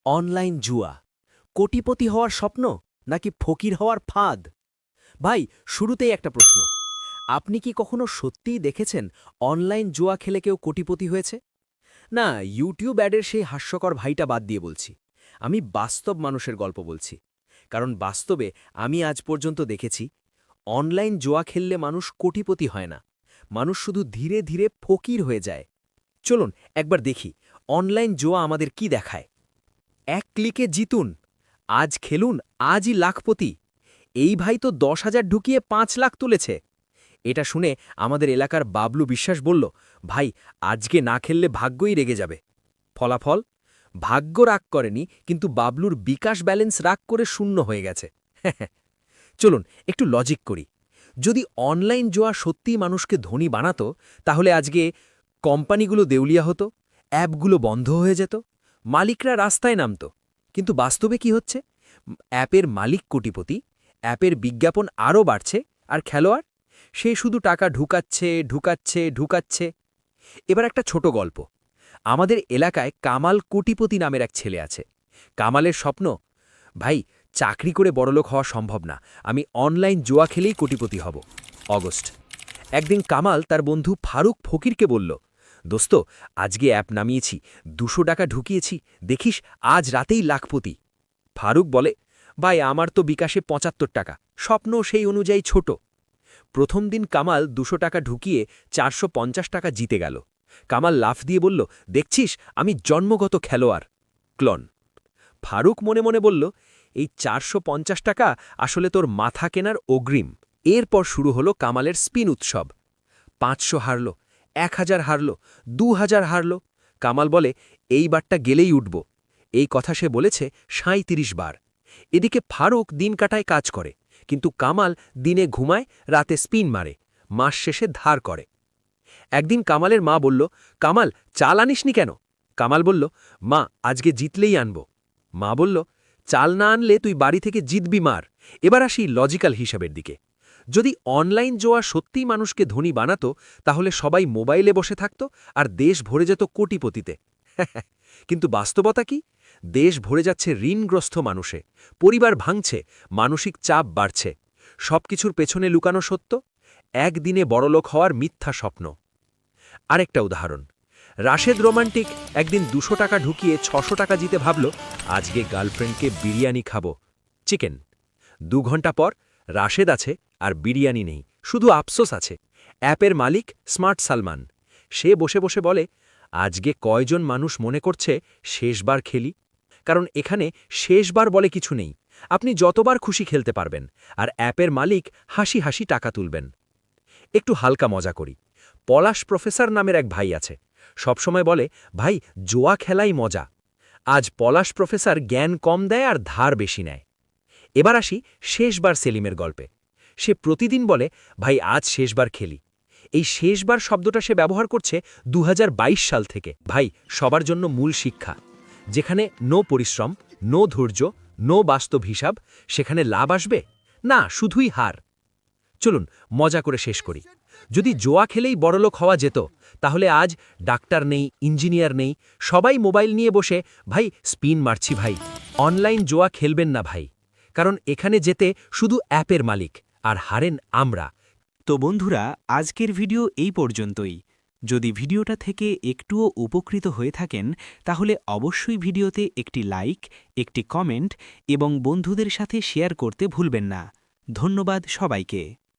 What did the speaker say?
Online জুয়া কোটিপতি হওয়ার স্বপ্ন নাকি ফকির হওয়ার ফাঁদ? ভাই, শুরুতেই একটা প্রশ্ন। আপনি কি কখনো সত্যিই দেখেছেন অনলাইন জুয়া খেলে কেউ কোটিপতি হয়েছে? না, ইউটিউব অ্যাডের সেই হাস্যকর ভাইটা বাদ দিয়ে বলছি। আমি বাস্তব মানুষের গল্প বলছি। কারণ বাস্তবে আমি আজ পর্যন্ত দেখেছি অনলাইন জুয়া খেললে মানুষ কোটিপতি হয় না, মানুষ শুধু ধীরে ধীরে ফকির হয়ে যায়। চলুন একবার দেখি অনলাইন জুয়া আমাদের কি দেখায়। এক ক্লিকে জিতুন, আজ খেলুন, আজই লাখপতি। এই ভাই তো ১০,০০০ ঢুকিয়ে ৫ লাখ তুলেছে। এটা শুনে আমাদের এলাকার বাবলু বিশ্বাস বলল, ভাই, আজকে না খেললে ভাগ্যই রেগে যাবে। ফলাফল, ভাগ্য রাগ করেনি, কিন্তু বাবলুর বিকাশ ব্যালেন্স রাগ করে শূন্য হয়ে গেছে। চলুন একটু লজিক করি। যদি অনলাইন জুয়া সত্যিই মানুষকে ধনী বানাতো, তাহলে আজকে কোম্পানিগুলো দেউলিয়া হতো, অ্যাপগুলো বন্ধ হয়ে যেত, মালিকরা রাস্তায় নামত। কিন্তু বাস্তবে কি হচ্ছে? অ্যাপের মালিক কোটিপতি, অ্যাপের বিজ্ঞাপন আরও বাড়ছে, আর খেলোয়াড় সে শুধু টাকা ঢুকাচ্ছে ঢুকাচ্ছে ঢুকাচ্ছে। এবার একটা ছোট গল্প। আমাদের এলাকায় কামাল কোটিপতি নামের এক ছেলে আছে। কামালের স্বপ্ন, ভাই, চাকরি করে বড়লোক হওয়া সম্ভব না, আমি অনলাইন জুয়া খেলেই কোটিপতি হব। অগস্ট। একদিন কামাল তার বন্ধু ফারুক ফকিরকে বলল, দোস্ত, আজকে অ্যাপ নামিয়েছি, ২০০ টাকা ঢুকিয়েছি, দেখিস আজ রাতেই লাখপতি। ফারুক বলে, ভাই, আমার তো বিকাশে ৭৫ টাকা, স্বপ্ন সেই অনুযায়ী ছোট। প্রথম দিন কামাল ২০০ টাকা ঢুকিয়ে ৪৫০ টাকা জিতে গেল। কামাল লাফ দিয়ে বলল, দেখছিস, আমি জন্মগত খেলোয়াড়। ক্লন। ফারুক মনে মনে বলল, এই ৪৫০ টাকা আসলে তোর মাথা কেনার অগ্রিম। এরপর শুরু হলো কামালের স্পিন উৎসব। ৫০০ হারল, ১,০০০ হারল, ২,০০০ হারল। কামাল বলে, এই বারটা গেলেই উঠব। এই কথা সে বলেছে ৩৭ বার। এদিকে ফারুক দিন কাটায় কাজ করে, কিন্তু কামাল দিনে ঘুমায়, রাতে স্পিন মারে, মাস শেষে ধার করে। একদিন কামালের মা বলল, কামাল, চাল আনিসনি কেন? কামাল বলল, মা, আজকে জিতলেই আনব। মা বলল, চাল না আনলে তুই বাড়ি থেকে জিতবি মার। এবার আসি লজিক্যাল হিসাবের দিকে। যদি অনলাইন জোয়া সত্যিই মানুষকে ধনী বানাতো, তাহলে সবাই মোবাইলে বসে থাকত আর দেশ ভরে যেত কোটিপতিতে। কিন্তু বাস্তবতা কি? দেশ ভরে যাচ্ছে ঋণগ্রস্ত মানুষে, পরিবার ভাঙছে, মানসিক চাপ বাড়ছে। সবকিছুর পেছনে লুকানো সত্য, একদিনে বড়লোক হওয়ার মিথ্যা স্বপ্ন। আরেকটা উদাহরণ, রাশেদ রোমান্টিক একদিন ২০০ টাকা ঢুকিয়ে ৬০০ টাকা জিতে ভাবল, আজকে গার্লফ্রেন্ডকে বিরিয়ানি খাবো, চিকেন। ২ ঘন্টা পর রাশেদ আছে আর বিরিয়ানি নেই, শুধু আফসোস আছে। অ্যাপের মালিক স্মার্ট সালমান, সে বসে বসে বলে, আজকে কয়জন মানুষ মনে করছে শেষবার খেলি? কারণ এখানে শেষবার বলে কিছু নেই, আপনি যতবার খুশি খেলতে পারবেন, আর অ্যাপের মালিক হাসি হাসি টাকা তুলবেন। একটু হালকা মজা করি। পলাশ প্রফেসর নামের এক ভাই আছে, সবসময় বলে, ভাই, জোয়া খেলাই মজা। আজ পলাশ প্রফেসর জ্ঞান কম দেয় আর ধার বেশি নেয়। এবার আসি শেষবার সেলিমের গল্পে। সে প্রতিদিন বলে, ভাই, আজ শেষবার খেলি। এই শেষবার শব্দটা সে ব্যবহার করছে ২০২২ সাল থেকে। ভাই, সবার জন্য মূল শিক্ষা, যেখানে নো পরিশ্রম, নো ধৈর্য, নো বাস্তব হিসাব, সেখানে লাভ আসবে না, শুধুই হার। চলুন মজা করে শেষ করি। যদি জোয়া খেলেই বড়লোক হওয়া যেত, তাহলে আজ ডাক্তার নেই, ইঞ্জিনিয়ার নেই, সবাই মোবাইল নিয়ে বসে, ভাই, স্পিন মারছি ভাই। অনলাইন জোয়া খেলবেন না ভাই, কারণ এখানে যেতে শুধু অ্যাপের মালিক, আর হারেন আমরা। তো বন্ধুরা, আজকের ভিডিও এই পর্যন্তই। যদি ভিডিওটা থেকে একটুও উপকৃত হয়ে থাকেন, তাহলে অবশ্যই ভিডিওতে একটি লাইক, একটি কমেন্ট এবং বন্ধুদের সাথে শেয়ার করতে ভুলবেন না। ধন্যবাদ সবাইকে।